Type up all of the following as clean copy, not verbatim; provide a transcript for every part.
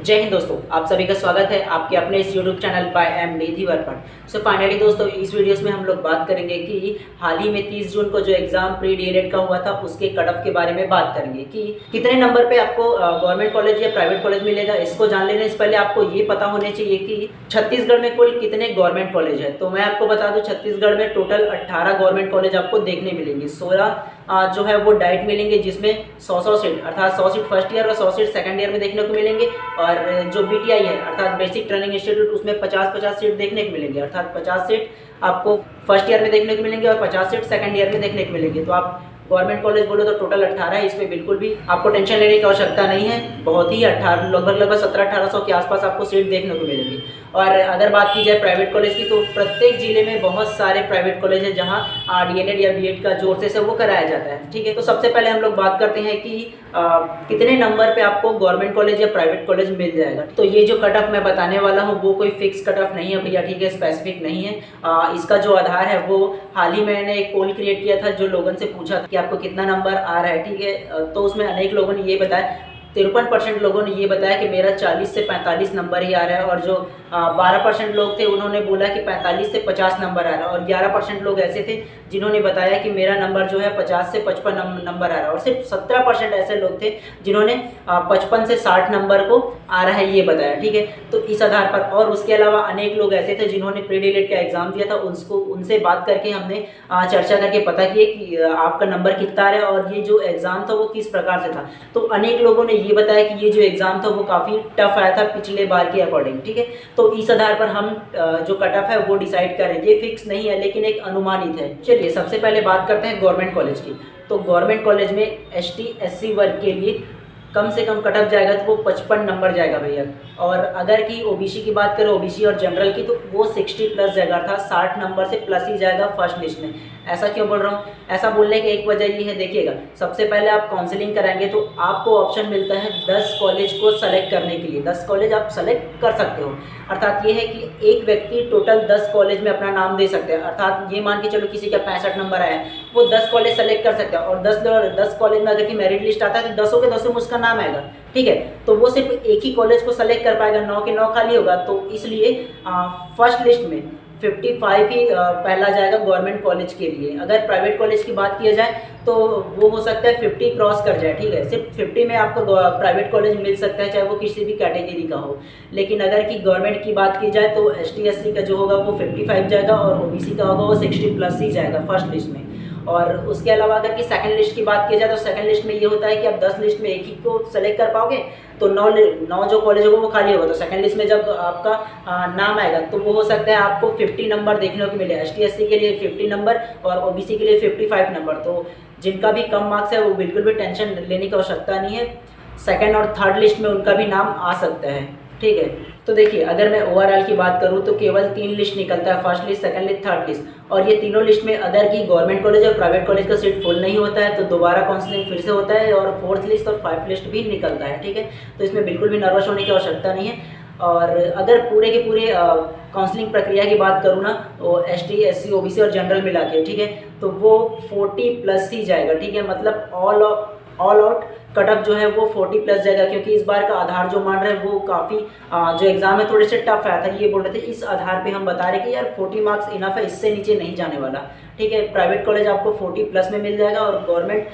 जय हिंद दोस्तों, आप सभी का स्वागत है आपके अपने इस यूट्यूब चैनल बाय एम निधि वर्पण। सो फाइनली दोस्तों, इस वीडियोस में हम लोग बात करेंगे कि हाल ही में 30 जून को जो एग्जाम प्री डीएलएड का हुआ था उसके कट ऑफ के बारे में बात करेंगे कि कितने नंबर पे आपको गवर्नमेंट कॉलेज या प्राइवेट कॉलेज मिलेगा। इसको जान लेने से पहले आपको ये पता होने चाहिए कि छत्तीसगढ़ में कुल कितने गवर्नमेंट कॉलेज है। तो मैं आपको बता दूं, छत्तीसगढ़ में टोटल 18 गवर्नमेंट कॉलेज आपको देखने मिलेंगे। 16 जो है वो डाइट मिलेंगे, जिसमें 100 सीट अर्थात 100 सीट फर्स्ट ईयर और 100 सीट सेकंड ईयर में देखने को मिलेंगे। और जो बीटीआई है अर्थात बेसिक ट्रेनिंग इंस्टीट्यूट, उसमें 50-50 सीट देखने को मिलेंगे, अर्थात 50 सीट आपको फर्स्ट ईयर में देखने को मिलेंगे और 50 सीट सेकंड ईयर में देखने को मिलेंगे। तो आप गवर्नमेंट कॉलेज बोलो तो टोटल 18 है, इसमें बिल्कुल भी आपको टेंशन लेने की आवश्यकता नहीं है। बहुत ही 18 लगभग 1700-1800 के आसपास आपको सीट देखने को मिलेगी। और अगर बात की जाए प्राइवेट कॉलेज की, तो प्रत्येक जिले में बहुत सारे प्राइवेट कॉलेज है जहाँ डीएलएड या बीएड का जोर से वो कराया जाता है। ठीक है, तो सबसे पहले हम लोग बात करते हैं कि कितने नंबर पे आपको गवर्नमेंट कॉलेज या प्राइवेट कॉलेज मिल जाएगा। तो ये जो कट ऑफ मैं बताने वाला हूँ वो कोई फिक्स कट ऑफ नहीं है भैया, ठीक है, स्पेसिफिक नहीं है। इसका जो आधार है वो हाल ही मैंने एक पोल क्रिएट किया था, जो लोगों से पूछा था कि आपको कितना नंबर आ रहा है। ठीक है, तो उसमें अनेक लोगों ने ये बताया, 53% लोगों ने ये बताया कि मेरा 40 से 45 नंबर ही आ रहा है। और जो 12% लोग थे उन्होंने बोला कि 45 से 50 नंबर आ रहा है। और 11% लोग ऐसे थे जिन्होंने बताया कि मेरा नंबर जो है 50 से 55 नंबर आ रहा है। और सिर्फ 17% ऐसे लोग थे जिन्होंने 55 से 60 नंबर को आ रहा है ये बताया। ठीक है, तो इस आधार पर और उसके अलावा अनेक लोग ऐसे थे जिन्होंने प्री डीएलएड का एग्जाम दिया था, उनसे बात करके हमने चर्चा करके पता किया कि आपका नंबर कितना आ रहा है और ये जो एग्ज़ाम था वो किस प्रकार से था। तो अनेक लोगों ने ये बताया कि ये जो एग्ज़ाम था वो काफ़ी टफ आया था पिछले बार के अकॉर्डिंग। ठीक है, तो इस आधार पर हम जो कट ऑफ है वो डिसाइड करें। ये फिक्स नहीं है लेकिन एक अनुमानित है। चलिए सबसे पहले बात करते हैं गवर्नमेंट कॉलेज की। तो गवर्नमेंट कॉलेज में ST/SC वर्ग के लिए कम से कम कट ऑफ जाएगा तो वो 55 नंबर जाएगा भैया। और अगर की ओबीसी की बात करें, ओबीसी और जनरल की, तो वो 60 प्लस जाएगा, अर्थात 60 नंबर से प्लस ही जाएगा फर्स्ट लिस्ट में। ऐसा क्यों बोल रहा हूँ? ऐसा बोलने की एक वजह ये है, देखिएगा, सबसे पहले आप काउंसलिंग कराएंगे तो आपको ऑप्शन मिलता है 10 कॉलेज को सेलेक्ट करने के लिए। 10 कॉलेज आप सेलेक्ट कर सकते हो, अर्थात ये है कि एक व्यक्ति टोटल 10 कॉलेज में अपना नाम दे सकते हैं। अर्थात ये मान के चलो किसी का 65 नंबर आया है, वो 10 कॉलेज सेलेक्ट कर सकते हैं। और 10 कॉलेज में अगर की मेरिट लिस्ट आता है तो 10 के 10 में उसका नाम आएगा। ठीक है, तो वो सिर्फ एक ही कॉलेज को सेलेक्ट कर पाएगा, 9 के 9 खाली होगा। तो इसलिए फर्स्ट लिस्ट में 55 ही पहला जाएगा गवर्नमेंट कॉलेज के लिए। अगर प्राइवेट कॉलेज की बात किया जाए तो वो हो सकता है 50 क्रॉस कर जाए। ठीक है, सिर्फ 50 में आपको प्राइवेट कॉलेज मिल सकता है, चाहे वो किसी भी कैटेगरी का हो। लेकिन अगर की गवर्नमेंट की बात की जाए तो ST/SC का जो होगा वो 55 जाएगा और ओबीसी का होगा वो 60 प्लस ही जाएगा फर्स्ट लिस्ट में। और उसके अलावा अगर कि सेकंड लिस्ट की बात की जाए तो सेकंड लिस्ट में ये होता है कि आप 10 लिस्ट में एक ही को सेलेक्ट कर पाओगे, तो 9 जो कॉलेज होगा वो खाली होगा। तो सेकंड लिस्ट में जब आपका नाम आएगा तो वो हो सकता है आपको 50 नंबर देखने को मिले, ST/SC के लिए 50 नंबर और ओबीसी के लिए 55 नंबर। तो जिनका भी कम मार्क्स है वो बिल्कुल भी टेंशन लेने की आवश्यकता नहीं है, सेकेंड और थर्ड लिस्ट में उनका भी नाम आ सकता है। ठीक है, तो देखिए, अगर मैं ओवरऑल की बात करूं तो केवल 3 लिस्ट निकलता है, first list, second list, third list. और ये तीनों लिस्ट में अगर की गवर्नमेंट कॉलेज और प्राइवेट कॉलेज का सीट फुल नहीं होता है तो दोबारा काउंसलिंग फिर से होता है और फोर्थ लिस्ट और फाइव लिस्ट भी निकलता है। ठीक है, तो इसमें बिल्कुल भी नर्वस होने की आवश्यकता नहीं है। और अगर पूरे के पूरे काउंसलिंग प्रक्रिया की बात करूँ ना, वो ST/SC, OBC और जनरल मिला के, ठीक है, तो वो 40 प्लस ही जाएगा। ठीक है, मतलब ऑल आउट कट ऑफ जो है वो 40 प्लस जाएगा, क्योंकि इस बार का आधार जो मान रहे हैं वो काफ़ी जो एग्जाम है थोड़े से टफ आया था, ये बोल रहे थे। इस आधार पे हम बता रहे कि यार 40 मार्क्स इनफ है, इससे नीचे नहीं जाने वाला। ठीक है, प्राइवेट कॉलेज आपको 40 प्लस में मिल जाएगा और गवर्नमेंट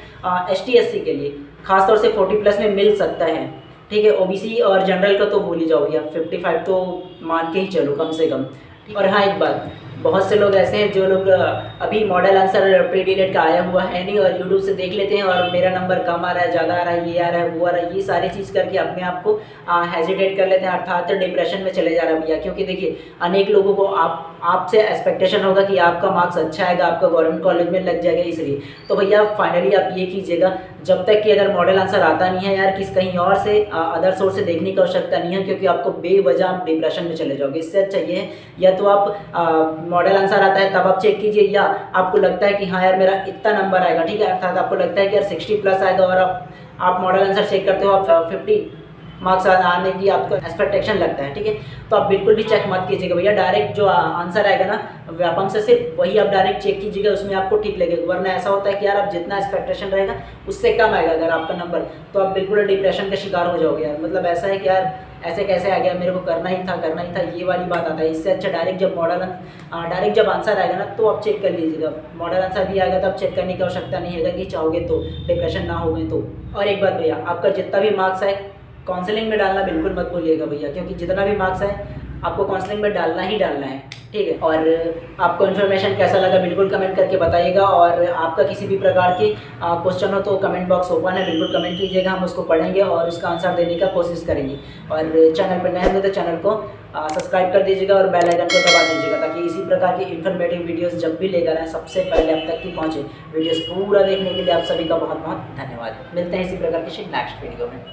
ST/SC के लिए खासतौर से 40 प्लस में मिल सकता है। ठीक है, ओबीसी और जनरल का तो भूल ही जाओ भैया, 55 तो मान के ही चलो कम से कम। और हाँ, एक बात, बहुत से लोग ऐसे हैं जो लोग अभी मॉडल आंसर प्री डीएलएड का आया हुआ है नहीं और यूट्यूब से देख लेते हैं और मेरा नंबर कम आ रहा है, ज़्यादा आ रहा है, ये आ रहा है, वो आ रहा है, ये सारी चीज़ करके अपने आप को हेजिटेट कर लेते हैं, अर्थात डिप्रेशन में चले जा रहा है भैया। क्योंकि देखिए, अनेक लोगों को आपसे एक्सपेक्टेशन होगा कि आपका मार्क्स अच्छा आएगा, आपका गवर्नमेंट कॉलेज में लग जाएगा, इसलिए तो भैया फाइनली आप ये कीजिएगा, जब तक कि अगर मॉडल आंसर आता नहीं है यार, कहीं और से अदर सोर्स से देखने की आवश्यकता नहीं है, क्योंकि आपको बेवजह आप डिप्रेशन में चले जाओगे। इससे अच्छा ये है, या तो आप मॉडल आंसर आता है तब आप चेक कीजिए, या आपको लगता है कि हाँ यार मेरा इतना नंबर आएगा, ठीक है, अर्थात आपको लगता है कि यार 60 प्लस आएगा और आप मॉडल आंसर चेक करते हो, आप 50 मार्क्स आने की आपको एक्सपेक्टेशन लगता है, ठीक है। तो आप बिल्कुल भी चेक मत कीजिएगा भैया, डायरेक्ट जो आंसर आएगा ना व्यापम से सिर्फ वही आप डायरेक्ट चेक कीजिएगा, उसमें आपको ठीक लगेगा। वरना ऐसा होता है कि यार आप जितना एक्सपेक्टेशन रहेगा उससे कम आएगा अगर आपका नंबर, तो आप बिल्कुल डिप्रेशन का शिकार हो जाओगे यार। मतलब ऐसा है कि यार ऐसे कैसे आ गया, मेरे को करना ही था, ये वाली बात आता है। इससे अच्छा डायरेक्ट जब आंसर आएगा ना तो आप चेक कर लीजिएगा। मॉडल आंसर भी आएगा तो आप चेक करने की आवश्यकता नहीं है कि चाहोगे तो, डिप्रेशन ना होगे तो। और एक बात भैया, आपका जितना भी मार्क्स आए काउंसलिंग में डालना बिल्कुल मत भूलिएगा भैया, क्योंकि जितना भी मार्क्स आए आपको काउंसलिंग में डालना ही डालना है, ठीक है। और आपको इन्फॉर्मेशन कैसा लगा बिल्कुल कमेंट करके बताइएगा। और आपका किसी भी प्रकार की क्वेश्चन हो तो कमेंट बॉक्स ओपन है, बिल्कुल कमेंट कीजिएगा, हम उसको पढ़ेंगे और उसका आंसर देने का कोशिश करेंगे। और चैनल पर नए हो तो चैनल को सब्सक्राइब कर दीजिएगा और बेल आइकन को दबा दीजिएगा, ताकि इसी प्रकार की इन्फॉर्मेटिव वीडियोस जब भी लेकर आएँ सबसे पहले आप तक की पहुँचे। वीडियोस पूरा देखने के लिए आप सभी का बहुत बहुत धन्यवाद। मिलते हैं इसी प्रकार की नेक्स्ट वीडियो में।